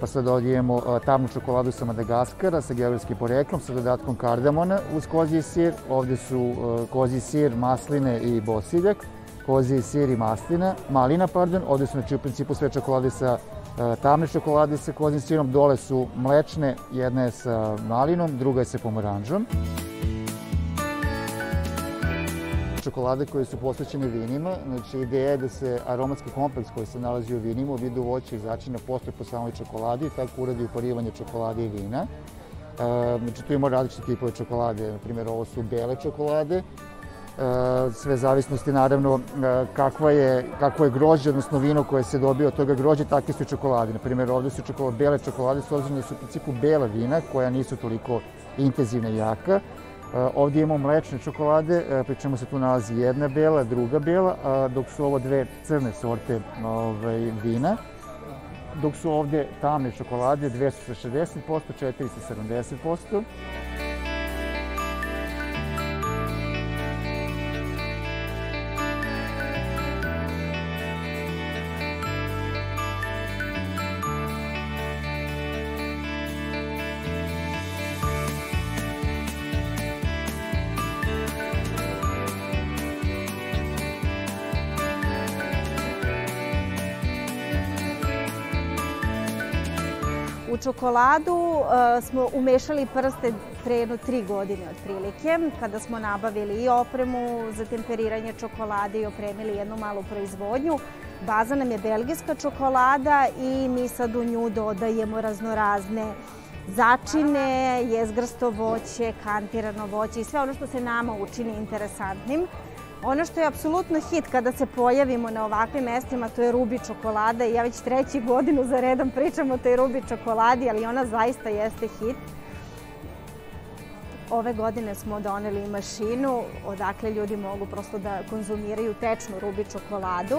Pa sad ovdje imamo tamnu čokoladu sa Madagaskara, sa geografskim poreklom, sa dodatkom kardamona uz kozji sir. Ovdje su kozji sir, masline i bosiljak, kozji sir i malina. Ovdje su znači u principu sve čokolade sa tamne čokolade sa kozjim sirom. Dole su mlečne, jedna je sa malinom, druga je sa pomoranđom. Čokolade koje su posvećene vinima, znači ideja je da se aromatski kompleks koji se nalazi u vinima u vidu voća i začina postoji po samoj čokoladi i tako uradi uparivanje čokolade i vina. Znači tu imamo različite tipove čokolade, na primjer ovo su bele čokolade, sve zavisnosti naravno kakvo je grožđe, odnosno vino koje se dobije od toga grožđa, takve su čokolade. Na primjer ovdje su bele čokolade s obzirom da su u principu bela vina koja nisu toliko intenzivna i jaka. Ovdje imamo mlečne čokolade, pri čemu se tu nalazi jedna bela, druga bela, dok su ovo dve crne sorte vina. Dok su ovdje tamne čokolade, dve su sa 60%, četiri sa 70%. U čokoladu smo umešali prste pre jedno 3 godine otprilike, kada smo nabavili i opremu za temperiranje čokolade i opremili jednu malu proizvodnju. Baza nam je belgijska čokolada i mi sad u nju dodajemo raznorazne začine, jezgrsto voće, kantirano voće i sve ono što se nama učini interesantnim. Ono što je apsolutno hit kada se pojavimo na ovakvim mestima, to je rubi čokolada i ja već 3. godinu za redom pričam o toj rubi čokoladi, ali ona zaista jeste hit. Ove godine smo doneli mašinu odakle ljudi mogu prosto da konzumiraju tečnu rubi čokoladu.